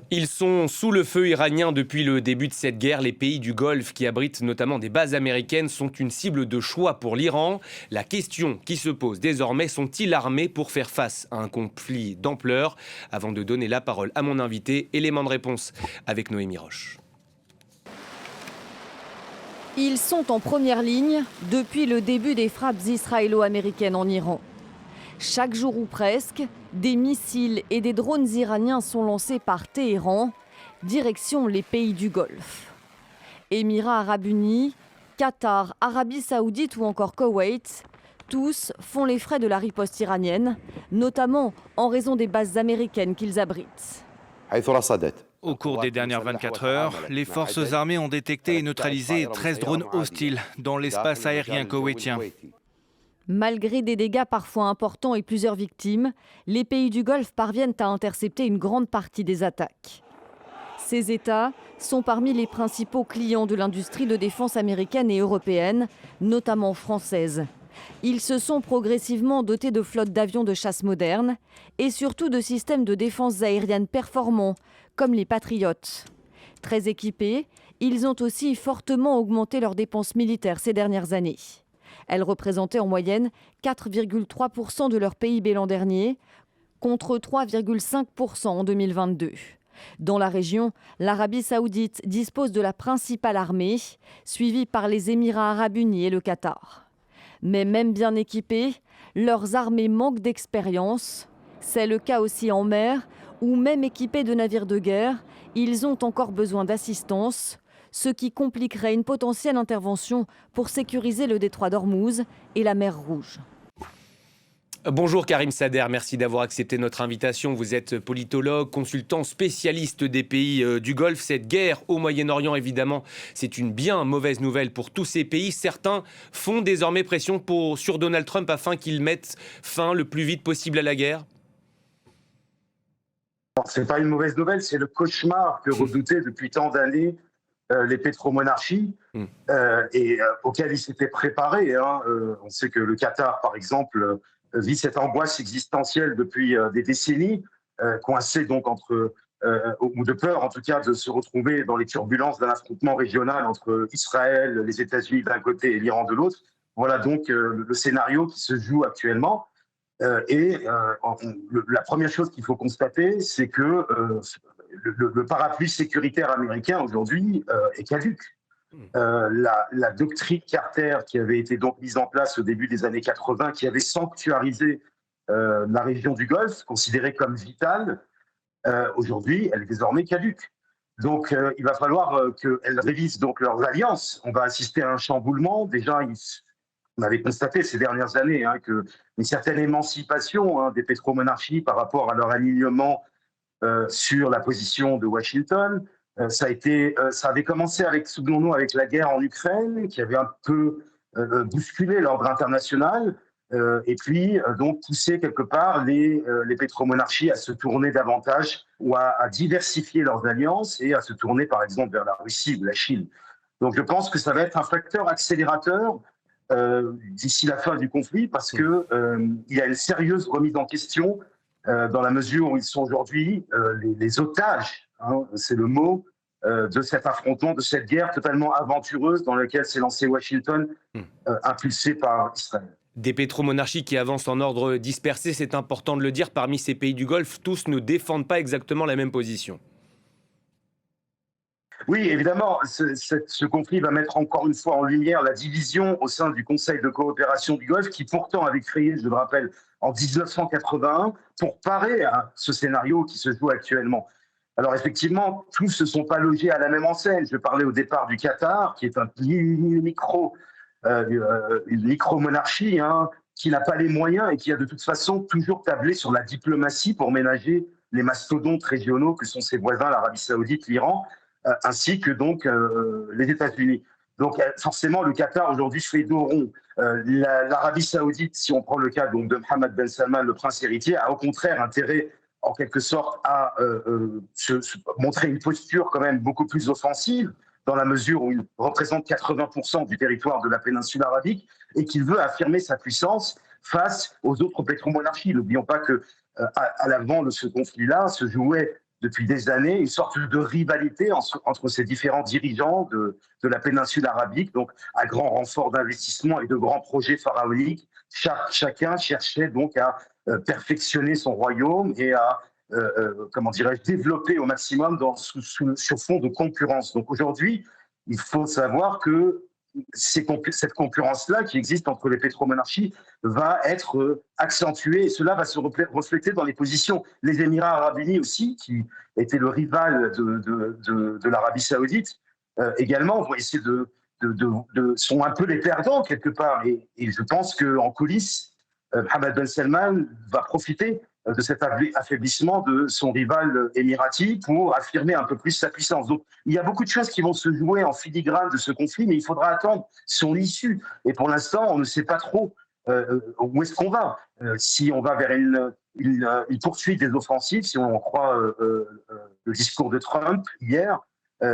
Ils sont sous le feu iranien depuis le début de cette guerre. Les pays du Golfe, qui abritent notamment des bases américaines, sont une cible de choix pour l'Iran. La question qui se pose désormais, sont-ils armés pour faire face à un conflit d'ampleur? Avant de donner la parole à mon invité, élément de réponse avec Noémie Roche. Ils sont en première ligne depuis le début des frappes israélo-américaines en Iran. Chaque jour ou presque, des missiles et des drones iraniens sont lancés par Téhéran, direction les pays du Golfe. Émirats arabes unis, Qatar, Arabie saoudite ou encore Koweït, tous font les frais de la riposte iranienne, notamment en raison des bases américaines qu'ils abritent. Au cours des dernières 24 heures, les forces armées ont détecté et neutralisé 13 drones hostiles dans l'espace aérien koweïtien. Malgré des dégâts parfois importants et plusieurs victimes, les pays du Golfe parviennent à intercepter une grande partie des attaques. Ces États sont parmi les principaux clients de l'industrie de défense américaine et européenne, notamment française. Ils se sont progressivement dotés de flottes d'avions de chasse modernes et surtout de systèmes de défense aérienne performants, comme les Patriotes. Très équipés, ils ont aussi fortement augmenté leurs dépenses militaires ces dernières années. Elles représentaient en moyenne 4,3% de leur PIB l'an dernier, contre 3,5% en 2022. Dans la région, l'Arabie saoudite dispose de la principale armée, suivie par les Émirats arabes unis et le Qatar. Mais même bien équipés, leurs armées manquent d'expérience. C'est le cas aussi en mer, où même équipés de navires de guerre, ils ont encore besoin d'assistance, ce qui compliquerait une potentielle intervention pour sécuriser le détroit d'Ormuz et la mer Rouge. Bonjour Karim Sader, merci d'avoir accepté notre invitation. Vous êtes politologue, consultant spécialiste des pays du Golfe. Cette guerre au Moyen-Orient, évidemment, c'est une bien mauvaise nouvelle pour tous ces pays. Certains font désormais pression sur Donald Trump afin qu'il mette fin le plus vite possible à la guerre. Ce n'est pas une mauvaise nouvelle, c'est le cauchemar que redoutaient depuis tant d'années les pétromonarchies auxquelles ils s'étaient préparés. On sait que le Qatar, par exemple, vit cette angoisse existentielle depuis des décennies, coincé donc ou de peur en tout cas de se retrouver dans les turbulences d'un affrontement régional entre Israël, les États-Unis d'un côté et l'Iran de l'autre. Voilà donc le scénario qui se joue actuellement. La première chose qu'il faut constater, c'est que le parapluie sécuritaire américain aujourd'hui est caduque. La doctrine Carter, qui avait été donc mise en place au début des années 80, qui avait sanctuarisé la région du Golfe, considérée comme vitale, aujourd'hui, elle est désormais caduque. Donc, il va falloir qu'elles révisent donc leurs alliances. On va assister à un chamboulement. Déjà, on avait constaté ces dernières années qu'une certaine émancipation des pétromonarchies par rapport à leur alignement sur la position de Washington. Ça avait commencé souvenons-nous, avec la guerre en Ukraine, qui avait un peu bousculé l'ordre international, et puis donc poussé quelque part les pétromonarchies à se tourner davantage ou à diversifier leurs alliances et à se tourner par exemple vers la Russie ou la Chine. Donc je pense que ça va être un facteur accélérateur d'ici la fin du conflit, parce qu'il y a une sérieuse remise en question dans la mesure où ils sont aujourd'hui les otages, c'est le mot, de cet affrontement, de cette guerre totalement aventureuse dans laquelle s'est lancé Washington, impulsé par Israël. Des pétromonarchies qui avancent en ordre dispersé, c'est important de le dire. Parmi ces pays du Golfe, tous ne défendent pas exactement la même position. Oui, évidemment, ce conflit va mettre encore une fois en lumière la division au sein du Conseil de coopération du Golfe, qui pourtant avait créé, je le rappelle, en 1981, pour parer à ce scénario qui se joue actuellement. Alors effectivement, tous ne sont pas logés à la même enseigne. Je parlais au départ du Qatar, qui est une micro-monarchie, qui n'a pas les moyens et qui a de toute façon toujours tablé sur la diplomatie pour ménager les mastodontes régionaux que sont ses voisins, l'Arabie saoudite, l'Iran, ainsi que donc les États-Unis. Donc forcément, le Qatar aujourd'hui fait dos rond. L'Arabie saoudite, si on prend le cas donc, de Mohammed Ben Salman, le prince héritier, a au contraire intérêt en quelque sorte à montrer une posture quand même beaucoup plus offensive, dans la mesure où il représente 80% du territoire de la péninsule arabique et qu'il veut affirmer sa puissance face aux autres pétromonarchies. N'oublions pas que à l'avant de ce conflit-là se jouait depuis des années une sorte de rivalité entre ces différents dirigeants de la péninsule arabique, donc à grand renfort d'investissement et de grands projets pharaoniques. Chacun cherchait donc à perfectionner son royaume et à comment dirais-je, développer au maximum sur fond de concurrence. Donc aujourd'hui, il faut savoir que cette concurrence-là qui existe entre les pétromonarchies va être accentuée et cela va se refléter dans les positions. Les Émirats arabes unis aussi, qui étaient le rival de l'Arabie saoudite, également vont essayer sont un peu les perdants quelque part. Et je pense qu'en coulisses, Mohammed Ben Salman va profiter de cet affaiblissement de son rival émirati pour affirmer un peu plus sa puissance. Donc, il y a beaucoup de choses qui vont se jouer en filigrane de ce conflit, mais il faudra attendre son issue. Et pour l'instant, on ne sait pas trop où est-ce qu'on va. Si on va vers une poursuite des offensives, si on en croit le discours de Trump hier,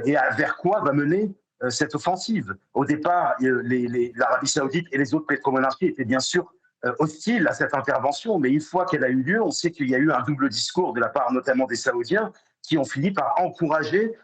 et vers quoi va mener cette offensive. Au départ, l'Arabie saoudite et les autres pétromonarchies étaient bien sûr hostile à cette intervention, mais une fois qu'elle a eu lieu, on sait qu'il y a eu un double discours de la part notamment des Saoudiens qui ont fini par encourager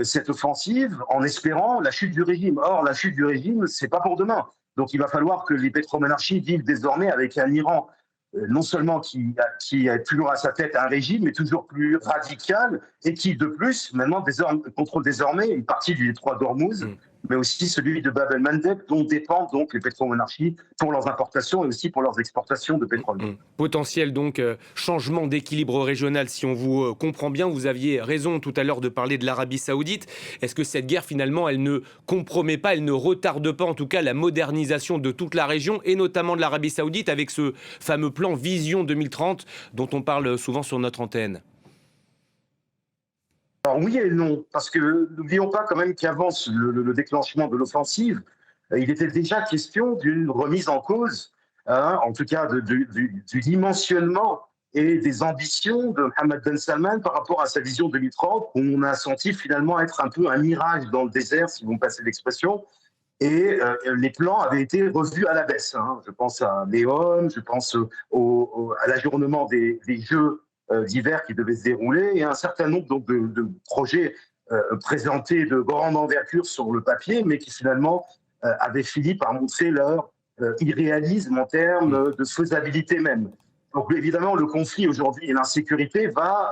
cette offensive en espérant la chute du régime. Or, la chute du régime, c'est pas pour demain. Donc, il va falloir que les pétromonarchies vivent désormais avec un Iran non seulement qui a toujours à sa tête un régime, mais toujours plus radical et qui, de plus, maintenant contrôle désormais une partie du détroit d'Ormuz, mais aussi celui de Bab el-Mandeb, dont dépendent donc les pétromonarchies pour leurs importations et aussi pour leurs exportations de pétrole. Potentiel donc changement d'équilibre régional, si on vous comprend bien. Vous aviez raison tout à l'heure de parler de l'Arabie saoudite. Est-ce que cette guerre, finalement, elle ne compromet pas, elle ne retarde pas, en tout cas, la modernisation de toute la région, et notamment de l'Arabie saoudite, avec ce fameux plan Vision 2030 dont on parle souvent sur notre antenne? Alors oui et non, parce que n'oublions pas quand même qu'avant le déclenchement de l'offensive, il était déjà question d'une remise en cause, en tout cas du dimensionnement et des ambitions de Mohammed Ben Salman par rapport à sa vision 2030, où on a senti finalement être un peu un mirage dans le désert, si vous me passez l'expression, et les plans avaient été revus à la baisse. Je pense à Léon, je pense à l'ajournement des Jeux d'hiver qui devaient se dérouler, et un certain nombre donc, de projets présentés de grande envergure sur le papier, mais qui finalement avaient fini par montrer leur irréalisme en termes de faisabilité même. Donc évidemment, le conflit aujourd'hui et l'insécurité va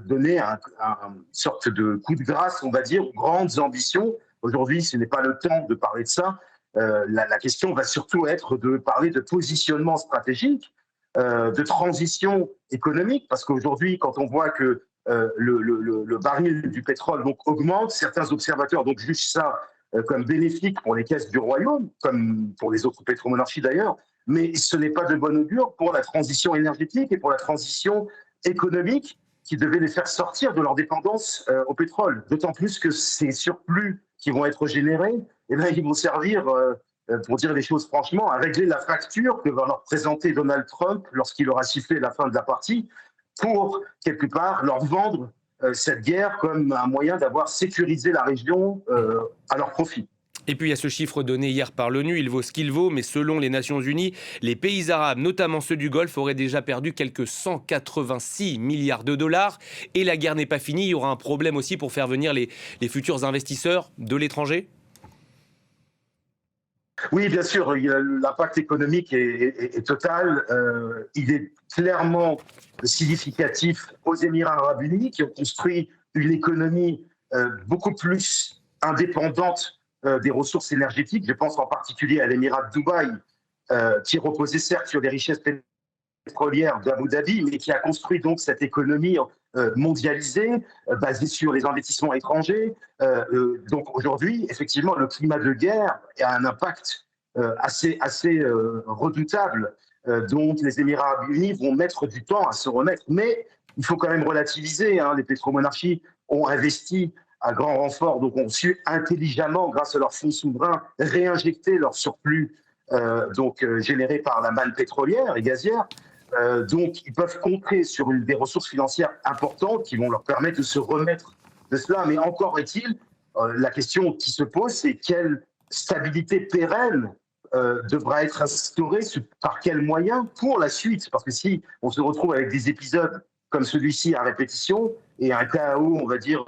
donner une sorte de coup de grâce, on va dire, aux grandes ambitions. Aujourd'hui, ce n'est pas le temps de parler de ça. La question va surtout être de parler de positionnement stratégique, de transition économique, parce qu'aujourd'hui, quand on voit que le baril du pétrole donc, augmente, certains observateurs donc, jugent ça comme bénéfique pour les caisses du royaume, comme pour les autres pétromonarchies d'ailleurs, mais ce n'est pas de bon augure pour la transition énergétique et pour la transition économique qui devait les faire sortir de leur dépendance au pétrole. D'autant plus que ces surplus qui vont être générés, eh bien, ils vont servir, pour dire les choses franchement, à régler la facture que va leur présenter Donald Trump lorsqu'il aura sifflé la fin de la partie, pour, quelque part, leur vendre cette guerre comme un moyen d'avoir sécurisé la région à leur profit. Et puis il y a ce chiffre donné hier par l'ONU, il vaut ce qu'il vaut, mais selon les Nations Unies, les pays arabes, notamment ceux du Golfe, auraient déjà perdu quelques 186 milliards de dollars. Et la guerre n'est pas finie, il y aura un problème aussi pour faire venir les futurs investisseurs de l'étranger? Oui, bien sûr, l'impact économique est total. Il est clairement significatif aux Émirats arabes unis qui ont construit une économie beaucoup plus indépendante des ressources énergétiques. Je pense en particulier à l'Émirat de Dubaï, qui reposait certes sur les richesses pétrolières d'Abu Dhabi, mais qui a construit donc cette économie mondialisée, basée sur les investissements étrangers. Donc aujourd'hui, effectivement, le climat de guerre a un impact assez redoutable, dont les Émirats arabes unis vont mettre du temps à se remettre. Mais il faut quand même relativiser. Les pétromonarchies ont investi à grand renfort, donc ont su intelligemment, grâce à leurs fonds souverains, réinjecter leur surplus généré par la manne pétrolière et gazière. Donc, ils peuvent compter sur des ressources financières importantes qui vont leur permettre de se remettre de cela. Mais encore est-il, la question qui se pose, c'est quelle stabilité pérenne devra être instaurée, par quels moyens pour la suite. Parce que si on se retrouve avec des épisodes comme celui-ci à répétition, et un chaos, on va dire,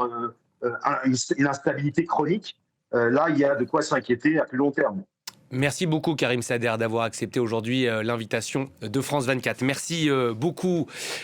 une instabilité chronique, là, il y a de quoi s'inquiéter à plus long terme. Merci beaucoup Karim Sader d'avoir accepté aujourd'hui l'invitation de France 24. Merci beaucoup